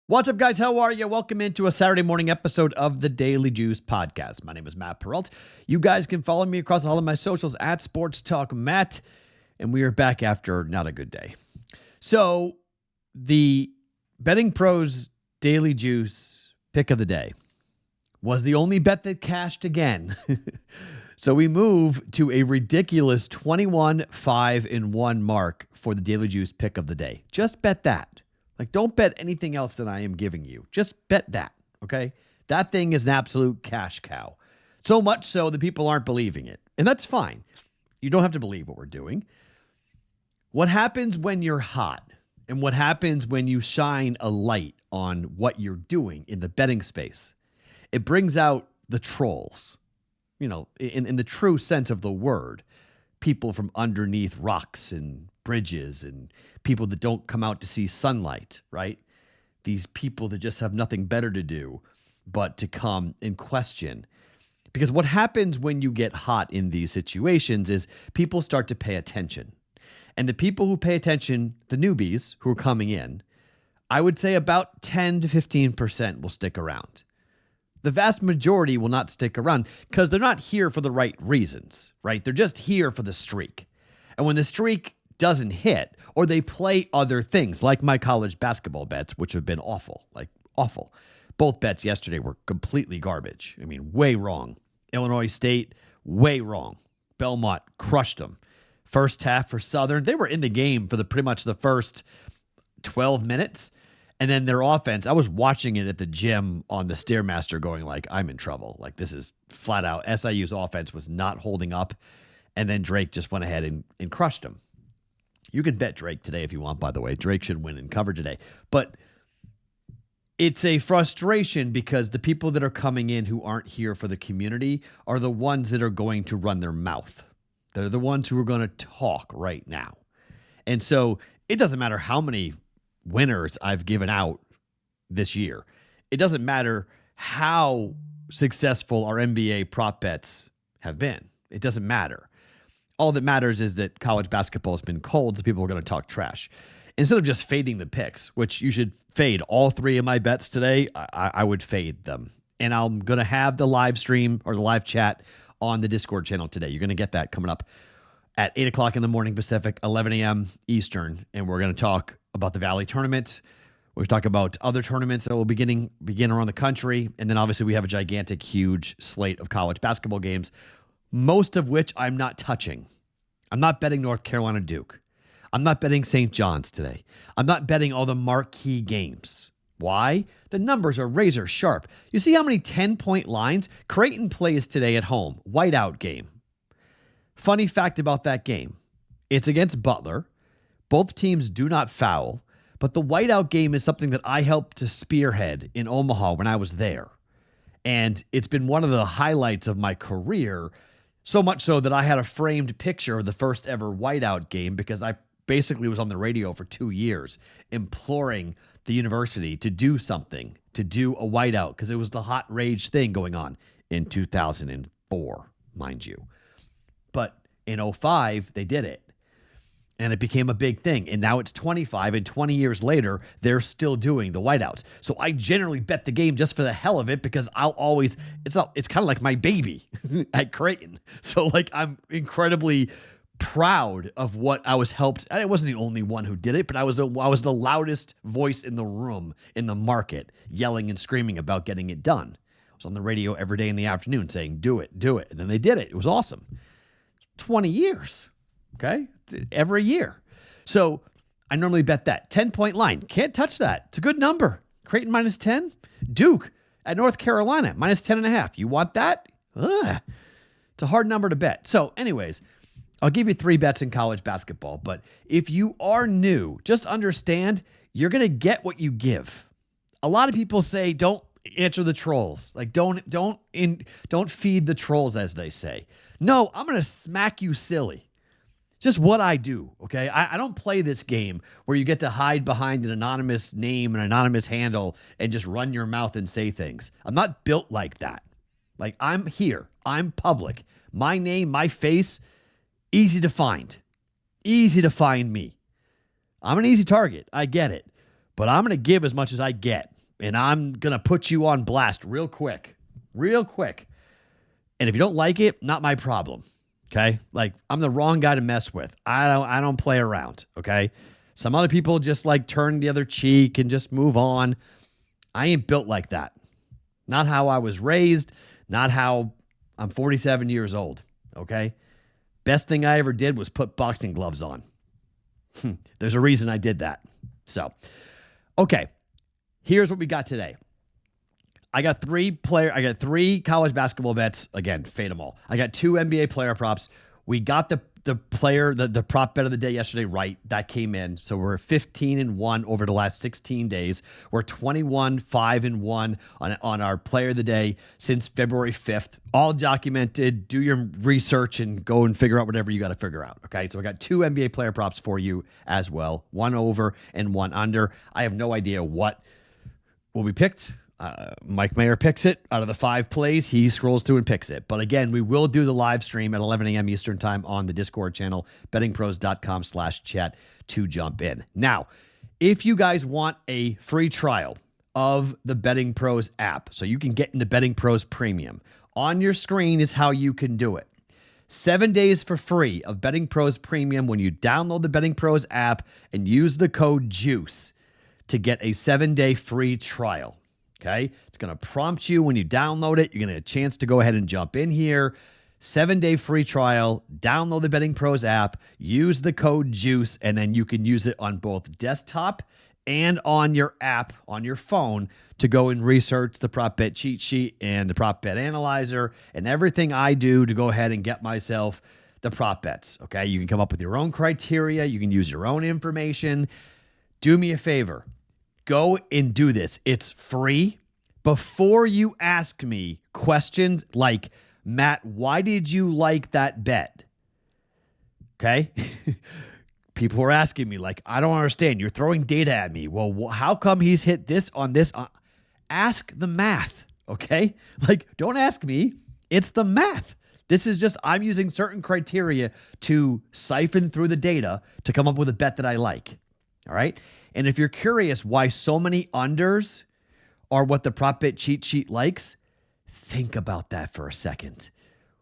What's up, guys? How are you? Welcome into a Saturday morning episode of the Daily Juice Podcast. My name is Matt Perrault. You guys can follow me across all of my socials at Sports Talk Matt, and we are back after not a good day. So, the BettingPros Daily Juice pick of the day was the only bet that cashed again. So we move to a ridiculous 21-5-1 mark for the Daily Juice pick of the day. Just bet that. Like, don't bet anything else that I am giving you. Just bet that, okay? That thing is an absolute cash cow. So much so that people aren't believing it. And that's fine. You don't have to believe what we're doing. What happens when you're hot and what happens when you shine a light on what you're doing in the betting space, it brings out the trolls. You know, in the true sense of the word, people from underneath rocks and bridges and people that don't come out to see sunlight, right? These people that just have nothing better to do but to come and question. Because what happens when you get hot in these situations is people start to pay attention. And the people who pay attention, the newbies who are coming in, I would say about 10 to 15% will stick around. The vast majority will not stick around because they're not here for the right reasons, right? They're just here for the streak. And when the streak doesn't hit, or they play other things, like my college basketball bets, which have been awful, like awful. Both bets yesterday were completely garbage. I mean, way wrong. Illinois State, way wrong. Belmont crushed them. First half for Southern, they were in the game for pretty much the first 12 minutes. And then their offense, I was watching it at the gym on the Stairmaster going like, I'm in trouble. Like, this is flat out. SIU's offense was not holding up. And then Drake just went ahead and crushed them. You can bet Drake today if you want, by the way. Drake should win and cover today. But it's a frustration because the people that are coming in who aren't here for the community are the ones that are going to run their mouth. They're the ones who are going to talk right now. And so it doesn't matter how many winners I've given out this year. It doesn't matter how successful our NBA prop bets have been. It doesn't matter. All that matters is that college basketball has been cold, so people are going to talk trash. Instead of just fading the picks, which you should fade all three of my bets today, I would fade them. And I'm going to have the live stream or the live chat on the Discord channel today. You're going to get that coming up at 8 o'clock in the morning Pacific, 11 a.m. Eastern. And we're going to talk about the Valley Tournament. We'll talk about other tournaments that will begin around the country. And then obviously we have a gigantic, huge slate of college basketball games, most of which I'm not touching. I'm not betting North Carolina Duke. I'm not betting St. John's today. I'm not betting all the marquee games. Why? The numbers are razor sharp. You see how many 10-point lines? Creighton plays today at home. Whiteout game. Funny fact about that game. It's against Butler. Both teams do not foul, but the whiteout game is something that I helped to spearhead in Omaha when I was there. And it's been one of the highlights of my career, so much so that I had a framed picture of the first ever whiteout game because I basically was on the radio for 2 years imploring the university to do something, to do a whiteout, because it was the hot rage thing going on in 2004, mind you. But in 2005, they did it. And it became a big thing. And now it's 25, and 20 years later, they're still doing the whiteouts. So I generally bet the game just for the hell of it because I'll always, it's kind of like my baby at Creighton. So like I'm incredibly proud of what I was helped. I wasn't the only one who did it, but I was the loudest voice in the room, in the market, yelling and screaming about getting it done. I was on the radio every day in the afternoon saying, do it. And then they did it. It was awesome. 20 years. Okay. Every year. So I normally bet that 10-point line. Can't touch that. It's a good number. Creighton minus 10. Duke at North Carolina minus 10.5. You want that? Ugh. It's a hard number to bet. So anyways, I'll give you 3 bets in college basketball. But if you are new, just understand you're going to get what you give. A lot of people say, don't answer the trolls. Like don't feed the trolls, as they say. No, I'm going to smack you silly. Just what I do, okay? I don't play this game where you get to hide behind an anonymous name, an anonymous handle, and just run your mouth and say things. I'm not built like that. Like, I'm here. I'm public. My name, my face, easy to find. Easy to find me. I'm an easy target. I get it. But I'm going to give as much as I get. and I'm going to put you on blast real quick. And if you don't like it, not my problem. Okay? Like, I'm the wrong guy to mess with. I don't play around. Okay? Some other people just like turn the other cheek and just move on. I ain't built like that. Not how I was raised. Not how I'm 47 years old. Okay? Best thing I ever did was put boxing gloves on. There's a reason I did that. So, okay. Here's what we got today. I got three college basketball bets. Again, fade them all. I got 2 NBA player props. We got the prop bet of the day yesterday right. That came in. So we're 15-1 over the last 16 days. We're 21-5-1 on our player of the day since February 5th. All documented. Do your research and go and figure out whatever you got to figure out. Okay, so I got 2 NBA player props for you as well. 1 over and 1 under. I have no idea what will be picked. Mike Mayer picks it out of the 5 plays. He scrolls through and picks it. But again, we will do the live stream at 11 a.m. Eastern time on the Discord channel, bettingpros.com/chat to jump in. Now, if you guys want a free trial of the Betting Pros app, so you can get into Betting Pros Premium, on your screen is how you can do it. 7 days for free of Betting Pros Premium when you download the Betting Pros app and use the code JUICE to get a 7-day free trial. Okay, it's going to prompt you when you download it. You're going to get a chance to go ahead and jump in here. 7-day free trial. Download the Betting Pros app. Use the code JUICE, and then you can use it on both desktop and on your app on your phone to go and research the prop bet cheat sheet and the prop bet analyzer and everything I do to go ahead and get myself the prop bets. Okay, you can come up with your own criteria. You can use your own information. Do me a favor. Go and do this. It's free. Before you ask me questions like, Matt, why did you like that bet? Okay? People were asking me, like, I don't understand. You're throwing data at me. Well, how come he's hit this on this? Ask the math, okay? Like, don't ask me. It's the math. This is just, I'm using certain criteria to siphon through the data to come up with a bet that I like. All right? And if you're curious why so many unders are what the prop bet cheat sheet likes, think about that for a second.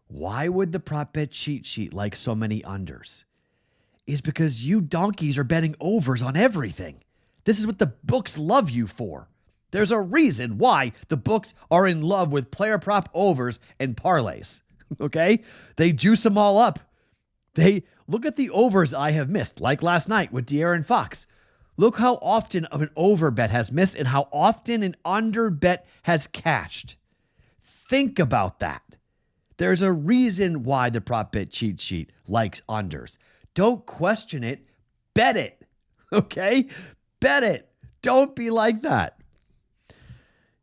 Why would the prop bet cheat sheet like so many unders? Is because you donkeys are betting overs on everything. This is what the books love you for. There's a reason why the books are in love with player prop overs and parlays. Okay? They juice them all up. They look at the overs I have missed, like last night with De'Aaron Fox. Look how often of an over bet has missed and how often an under bet has cashed. Think about that. There's a reason why the prop bet cheat sheet likes unders. Don't question it. Bet it. Okay? Bet it. Don't be like that.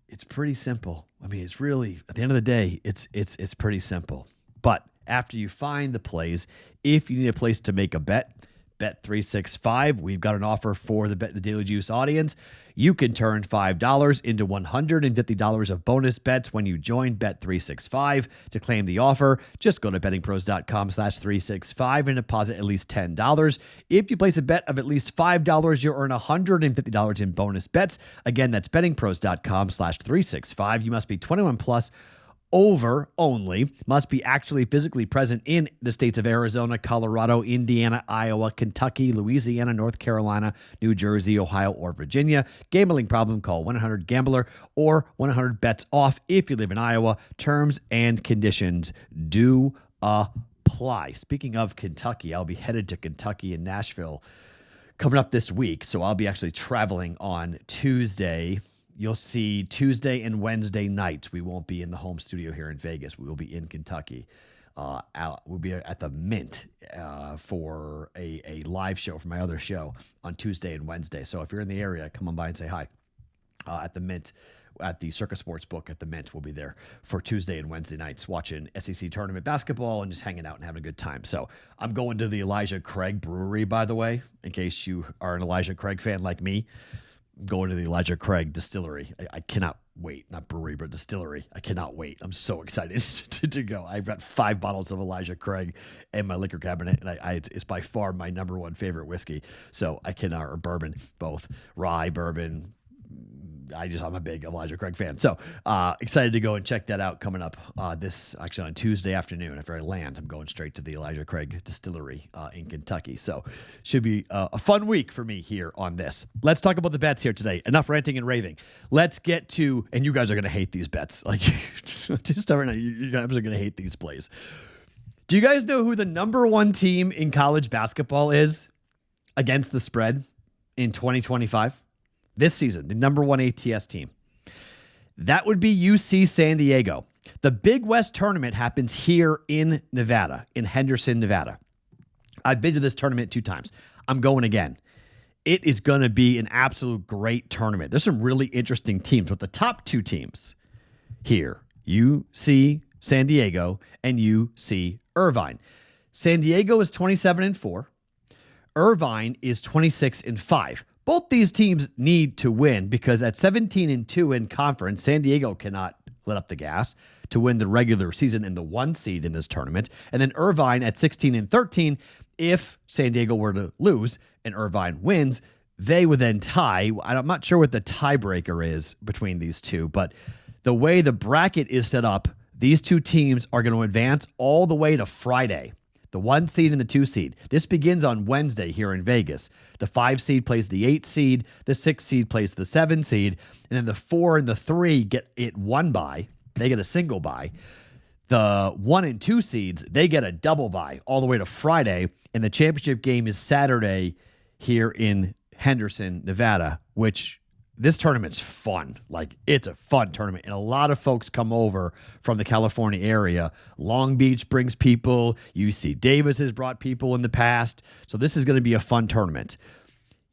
It's pretty simple. I mean, it's really, at the end of the day, it's pretty simple. But after you find the plays, if you need a place to make a bet, Bet365, we've got an offer for the Daily Juice audience. You can turn $5 into $150 of bonus bets when you join Bet365. To claim the offer, just go to bettingpros.com/365 and deposit at least $10. If you place a bet of at least $5, you'll earn $150 in bonus bets. Again, that's bettingpros.com/365. You must be 21 plus. Over only, must be actually physically present in the states of Arizona, Colorado, Indiana, Iowa, Kentucky, Louisiana, North Carolina, New Jersey, Ohio, or Virginia. Gambling problem, call 1-800-GAMBLER or 1-800-BETS-OFF if you live in Iowa. Terms and conditions do apply. Speaking of Kentucky, I'll be headed to Kentucky and Nashville coming up this week, so I'll be actually traveling on Tuesday. You'll see Tuesday and Wednesday nights. We won't be in the home studio here in Vegas. We will be in Kentucky. We'll be at the Mint for a live show for my other show on Tuesday and Wednesday. So if you're in the area, come on by and say hi at the Mint, at the Circus Sports Book at the Mint. We'll be there for Tuesday and Wednesday nights watching SEC tournament basketball and just hanging out and having a good time. So I'm going to the Elijah Craig Brewery, by the way, in case you are an Elijah Craig fan like me. Going to the Elijah Craig Distillery. I cannot wait. Not brewery, but distillery. I cannot wait. I'm so excited to go. I've got 5 bottles of Elijah Craig in my liquor cabinet, and it's by far my number one favorite whiskey. So I cannot, or bourbon, both rye, bourbon, I'm a big Elijah Craig fan. So excited to go and check that out coming up this actually on Tuesday afternoon. After I land, I'm going straight to the Elijah Craig distillery in Kentucky. So should be a fun week for me here on this. Let's talk about the bets here today. Enough ranting and raving. Let's get to, and you guys are going to hate these bets. Like, just right now, you guys are going to hate these plays. Do you guys know who the number one team in college basketball is against the spread in 2025? This season, the number one ATS team. That would be UC San Diego. The Big West tournament happens here in Nevada, in Henderson, Nevada. I've been to this tournament 2 times. I'm going again. It is going to be an absolute great tournament. There's some really interesting teams, but the top 2 teams here, UC San Diego and UC Irvine. San Diego is 27-4. Irvine is 26-5. Both these teams need to win because at 17-2 in conference, San Diego cannot let up the gas to win the regular season and the 1 seed in this tournament. And then Irvine at 16-13, if San Diego were to lose and Irvine wins, they would then tie. I'm not sure what the tiebreaker is between these two, but the way the bracket is set up, these 2 teams are going to advance all the way to Friday. The 1 seed and the 2 seed. This begins on Wednesday here in Vegas. The 5 seed plays the 8 seed. The 6 seed plays the 7 seed. And then the 4 and the 3 get it 1 bye. They get a single bye. The 1 and 2 seeds, they get a double bye all the way to Friday. And the championship game is Saturday here in Henderson, Nevada, which this tournament's fun. Like, it's a fun tournament. And a lot of folks come over from the California area. Long Beach brings people. UC Davis has brought people in the past. So this is going to be a fun tournament.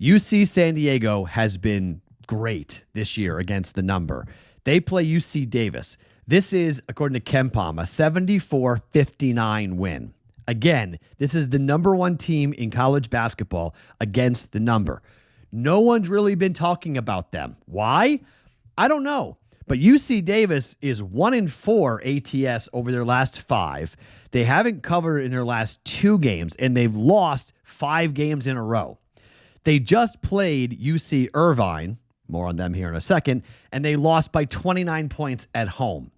UC San Diego has been great this year against the number. They play UC Davis. This is, according to KenPom, a 74-59 win. Again, this is the number 1 team in college basketball against the number. No one's really been talking about them. Why? I don't know. But UC Davis is 1-4 ATS over their last 5. They haven't covered in their last 2 games, and they've lost 5 games in a row. They just played UC Irvine, more on them here in a second, and they lost by 29 points at home.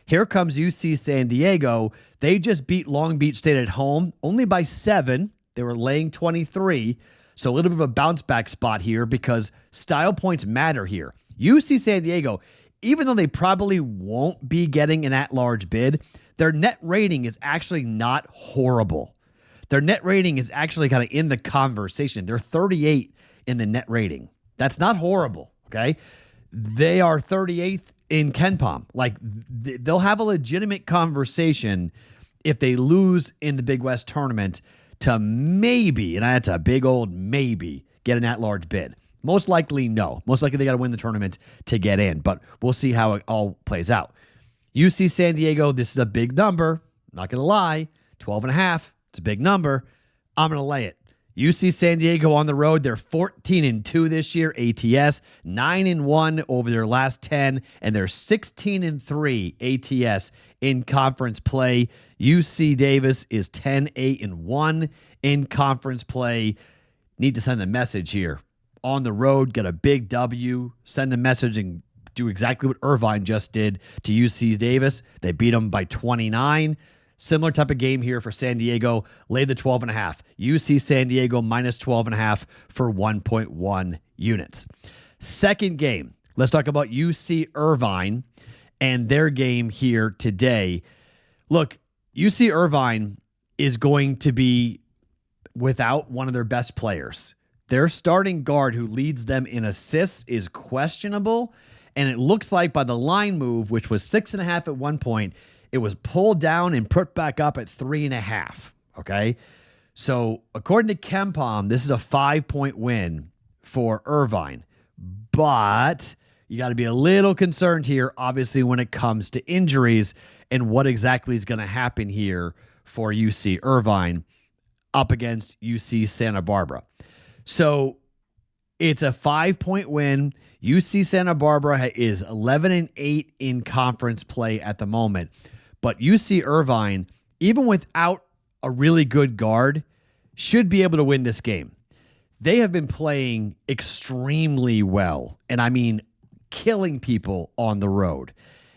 Here comes UC San Diego. They just beat Long Beach State at home, only by 7. They were laying 23. So a little bit of a bounce back spot here because style points matter here. UC San Diego, even though they probably won't be getting an at-large bid, their net rating is actually not horrible. Their net rating is actually kind of in the conversation. They're 38 in the net rating. That's not horrible, okay? They are 38th in KenPom. Like, they'll have a legitimate conversation if they lose in the Big West tournament to maybe, and that's a big old maybe, get an at-large bid. Most likely, no. Most likely, they got to win the tournament to get in, but we'll see how it all plays out. UC San Diego, this is a big number. Not going to lie. 12.5. It's a big number. I'm going to lay it. UC San Diego on the road, they're 14-2 this year, ATS, 9-1 over their last 10, and they're 16-3 ATS in conference play. UC Davis is 10-8-1 in conference play. Need to send a message here. On the road, get a big W, send a message and do exactly what Irvine just did to UC Davis. They beat them by 29. Similar type of game here for San Diego. Lay the 12.5. UC San Diego minus 12.5 for 1.1 units. Second game. Let's talk about UC Irvine and their game here today. Look, UC Irvine is going to be without one of their best players. Their starting guard who leads them in assists is questionable. And it looks like by the line move, which was 6.5 at one point, it was pulled down and put back up at 3.5. Okay. So according to KenPom, this is a 5-point win for Irvine, but you got to be a little concerned here, obviously, when it comes to injuries and what exactly is going to happen here for UC Irvine up against UC Santa Barbara. So it's a 5-point win. UC Santa Barbara is 11-8 in conference play at the moment. But UC Irvine, even without a really good guard, should be able to win this game. They have been playing extremely well. And I mean, killing people on the road.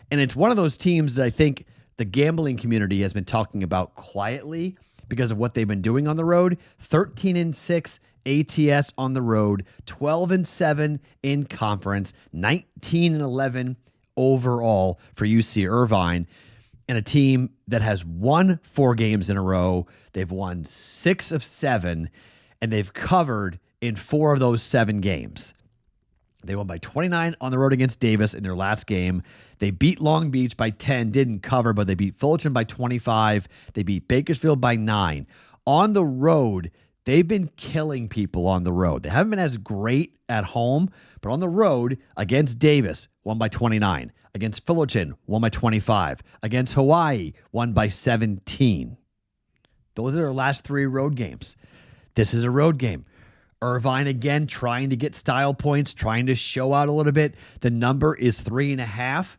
And it's one of those teams that I think the gambling community has been talking about quietly because of what they've been doing on the road. 13-6 ATS on the road, 12-7 in conference, 19-11 overall for UC Irvine, and a team that has won 4 games in a row. They've won 6 of 7, and they've covered in 4 of those 7 games. They won by 29 on the road against Davis in their last game. They beat Long Beach by 10, didn't cover, but they beat Fullerton by 25. They beat Bakersfield by 9. On the road, they've been killing people on the road. They haven't been as great at home, but on the road against Davis, won by 29. Against Fullerton, won by 25. Against Hawaii, won by 17. Those are their last 3 road games. This is a road game. Irvine, again, trying to get style points, trying to show out a little bit. The number is 3.5.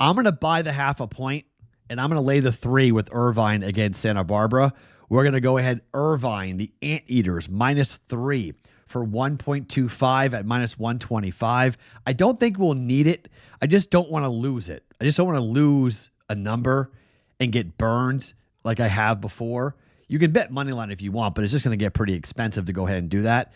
I'm going to buy the 0.5 point, and I'm going to lay the 3 with Irvine against Santa Barbara. We're going to go ahead, Irvine, the Anteaters, -3 for 1.25 at -125. I don't think we'll need it. I just don't want to lose it. I just don't want to lose a number and get burned like I have before. You can bet money line if you want, but it's just going to get pretty expensive to go ahead and do that.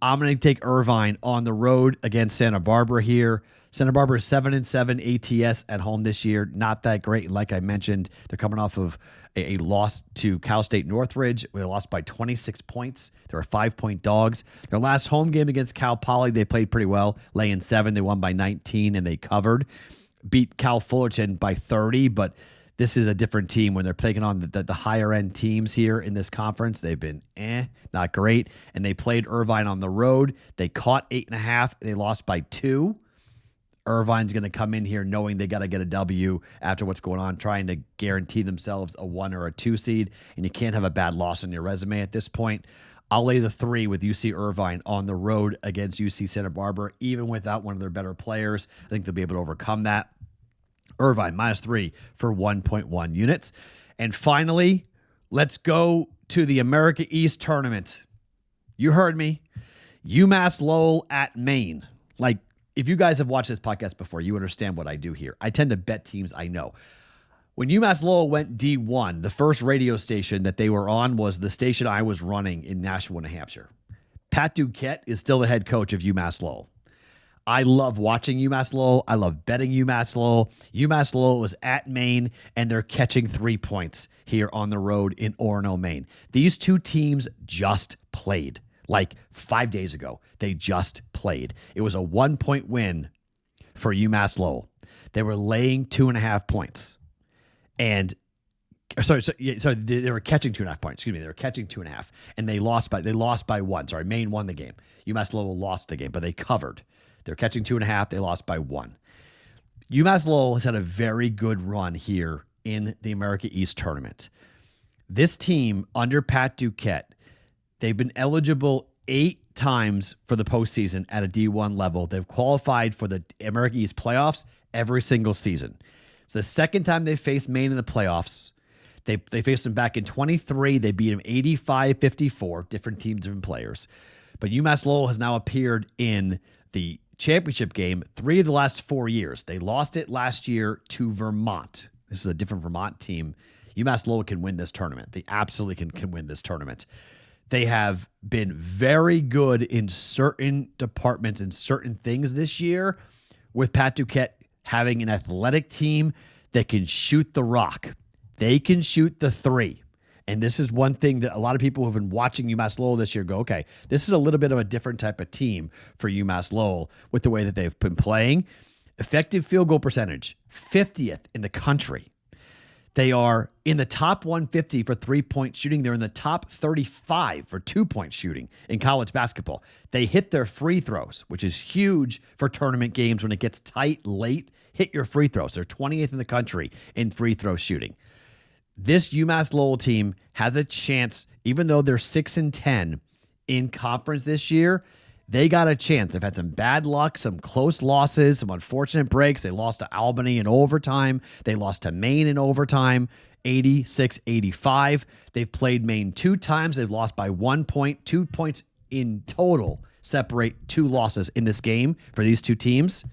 I'm going to take Irvine on the road against Santa Barbara here. Santa Barbara is 7-7 ATS at home this year. Not that great. Like I mentioned, they're coming off of a loss to Cal State Northridge. They lost by 26 points. They were 5-point dogs. Their last home game against Cal Poly, they played pretty well. Laying 7, they won by 19, and they covered. Beat Cal Fullerton by 30, but this is a different team when they're taking on the higher-end teams here in this conference. They've been not great, and they played Irvine on the road. They caught 8.5, and they lost by 2. Irvine's going to come in here knowing they got to get a W after what's going on, trying to guarantee themselves a 1 or a 2 seed, and you can't have a bad loss on your resume at this point. I'll lay the 3 with UC Irvine on the road against UC Santa Barbara, even without one of their better players. I think they'll be able to overcome that. Irvine, -3 for 1.1 units. And finally, let's go to the America East tournament. You heard me. UMass Lowell at Maine. Like, if you guys have watched this podcast before, you understand what I do here. I tend to bet teams I know. When UMass Lowell went D1, the first radio station that they were on was the station I was running in Nashua, New Hampshire. Pat Duquette is still the head coach of UMass Lowell. I love watching UMass Lowell. I love betting UMass Lowell. UMass Lowell is at Maine, and they're catching 3 points here on the road in Orono, Maine. These 2 teams just played. Like 5 days ago, they just played. It was a 1-point win for UMass Lowell. They were laying 2.5 points. And sorry, they were catching 2.5 points. Excuse me, they were catching 2.5, and they lost by 1. Sorry, Maine won the game. UMass Lowell lost the game, but they covered. They're catching 2.5. They lost by 1. UMass Lowell has had a very good run here in the America East tournament. This team under Pat Duquette, they've been eligible 8 times for the postseason at a D1 level. They've qualified for the America East playoffs every single season. It's the second time they've faced Maine in the playoffs. They faced them back in 23. They beat them 85-54, different teams, different players. But UMass Lowell has now appeared in the championship game 3 of the last 4 years. They lost it last year to Vermont. This is a different Vermont team. UMass Lowell can win this tournament. They absolutely can win this tournament. They have been very good in certain departments and certain things this year, with Pat Duquette having an athletic team that can shoot the rock. They can shoot the 3. And this is one thing that a lot of people who have been watching UMass Lowell this year go, okay, this is a little bit of a different type of team for UMass Lowell with the way that they've been playing. Effective field goal percentage, 50th in the country. They are in the top 150 for 3-point shooting. They're in the top 35 for 2-point shooting in college basketball. They hit their free throws, which is huge for tournament games when it gets tight late. Hit your free throws. They're 20th in the country in free throw shooting. This UMass Lowell team has a chance, even though they're 6-10 in conference this year, they got a chance. They've had some bad luck, some close losses, some unfortunate breaks. They lost to Albany in overtime. They lost to Maine in overtime, 86-85. They've played Maine 2 times. They've lost by 1 point. 2 points in total separate 2 losses in this game for these 2 teams.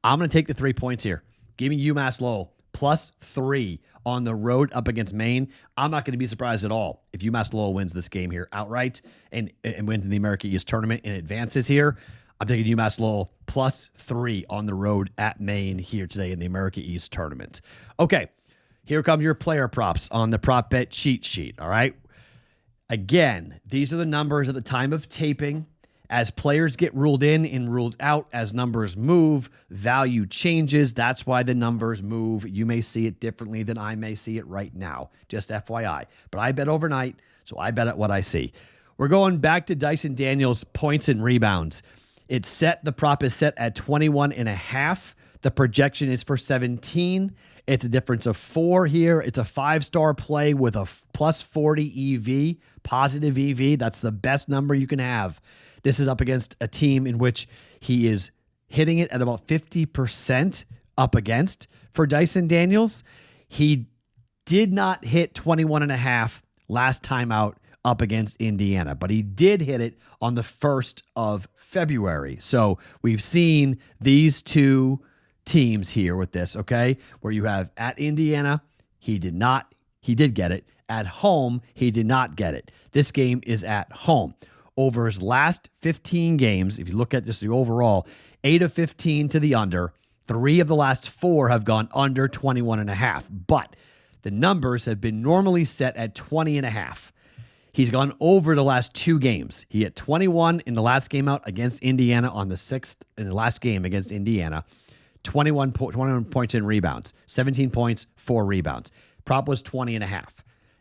I'm going to take the 3 points here. Give me UMass Lowell +3 on the road up against Maine. I'm not going to be surprised at all if UMass Lowell wins this game here outright and wins in the America East tournament and advances here. I'm taking UMass Lowell +3 on the road at Maine here today in the America East tournament. Okay, here come your player props on the prop bet cheat sheet, all right? Again, these are the numbers at the time of taping. As players get ruled in and ruled out, as numbers move, value changes. That's why the numbers move. You may see it differently than I may see it right now. Just FYI. But I bet overnight, so I bet at what I see. We're going back to Dyson Daniels' points and rebounds. The prop is set at 21.5. The projection is for 17. It's a difference of 4 here. It's a 5-star play with a +40 EV, positive EV. That's the best number you can have. This is up against a team in which he is hitting it at about 50% up against for Dyson Daniels. He did not hit 21.5 last time out up against Indiana, but he did hit it on the 1st of February. So we've seen these two teams here with this, okay, where you have at Indiana, he did get it. At home, he did not get it. This game is at home. Over his last 15 games, if you look at just the overall, 8 of 15 to the under, 3 of the last 4 have gone under 21.5. But the numbers have been normally set at 20.5. He's gone over the last 2 games. He hit 21 in the last game out against Indiana on the 6th, in the last game against Indiana, 21 points and rebounds, 17 points, 4 rebounds. Prop was 20.5.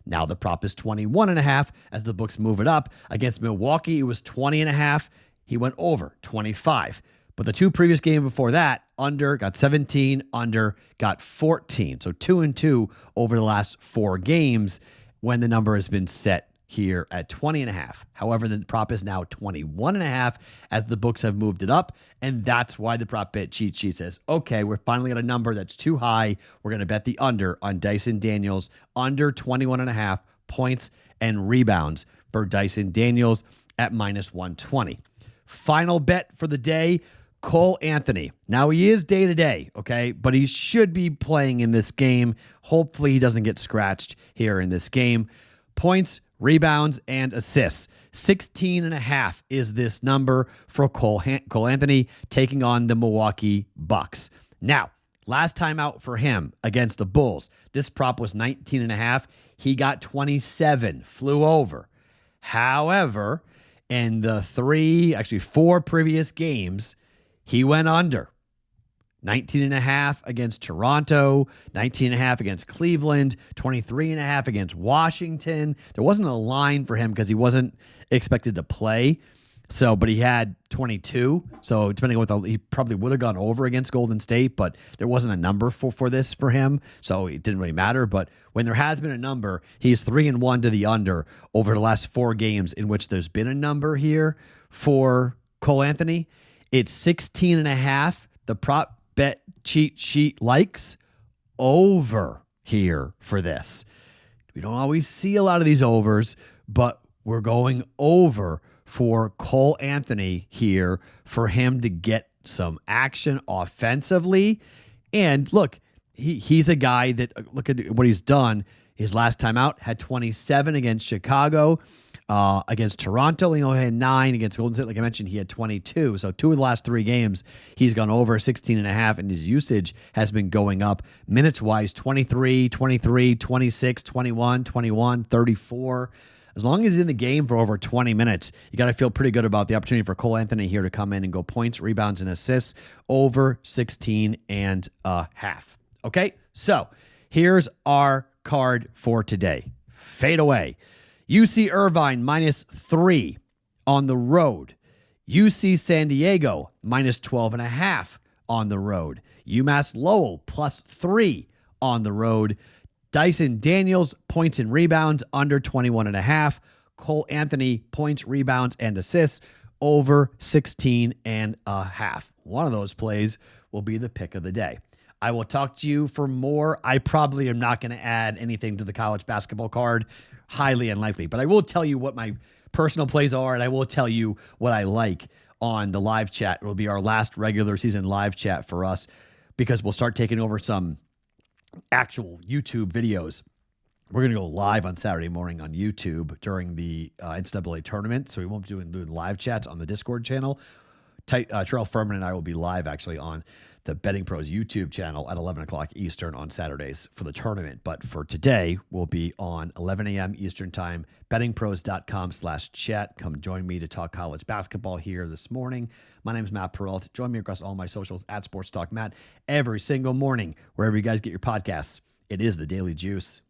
Now the prop is 21.5 as the books move it up. Against Milwaukee, it was 20.5. He went over 25. But the 2 previous games before that, under, got 17, under, got 14. So 2-2 over the last 4 games when the number has been set here at 20.5. However, the prop is now 21.5 as the books have moved it up. And that's why the prop bet cheat sheet says, okay, we're finally at a number that's too high. We're going to bet the under on Dyson Daniels, under 21.5 points and rebounds for Dyson Daniels at -120. Final bet for the day, Cole Anthony. Now, he is day-to-day, okay, but he should be playing in this game. Hopefully, he doesn't get scratched here in this game. Points, rebounds, and assists. 16.5 is this number for Cole Anthony taking on the Milwaukee Bucks. Now, last time out for him against the Bulls, this prop was 19.5. He got 27, flew over. However, in the 4 previous games, he went under. 19.5 against Toronto, 19.5 against Cleveland, 23.5 against Washington. There wasn't a line for him because he wasn't expected to play. So, but he had 22. So depending on he probably would have gone over against Golden State, but there wasn't a number for this for him. So it didn't really matter. But when there has been a number, he's 3-1 to the under over the last 4 games in which there's been a number here for Cole Anthony. It's 16.5. The prop bet cheat sheet likes over here for this. We don't always see a lot of these overs, but we're going over for Cole Anthony here for him to get some action offensively. And look, he's a guy that, look at what he's done. His last time out had 27 against Chicago. Against Toronto, he only had 9. Against Golden State, like I mentioned, he had 22. So 2 of the last 3 games, he's gone over 16.5, and his usage has been going up. Minutes-wise, 23, 23, 26, 21, 21, 34. As long as he's in the game for over 20 minutes, you got to feel pretty good about the opportunity for Cole Anthony here to come in and go points, rebounds, and assists over 16.5. Okay, so here's our card for today. Fade away. UC Irvine -3 on the road. UC San Diego -12.5 on the road. UMass Lowell +3 on the road. Dyson Daniels points and rebounds under 21.5. Cole Anthony points, rebounds, and assists over 16.5. One of those plays will be the pick of the day. I will talk to you for more. I probably am not going to add anything to the college basketball card. Highly unlikely. But I will tell you what my personal plays are, and I will tell you what I like on the live chat. It will be our last regular season live chat for us because we'll start taking over some actual YouTube videos. We're going to go live on Saturday morning on YouTube during the NCAA tournament, so we won't be doing live chats on the Discord channel. Terrell Furman and I will be live actually on the BettingPros YouTube channel at 11 o'clock Eastern on Saturdays for the tournament. But for today, we'll be on 11 a.m. Eastern time, bettingpros.com/chat. Come join me to talk college basketball here this morning. My name is Matt Perrault. Join me across all my socials at Sports Talk Matt every single morning, wherever you guys get your podcasts. It is the Daily Juice.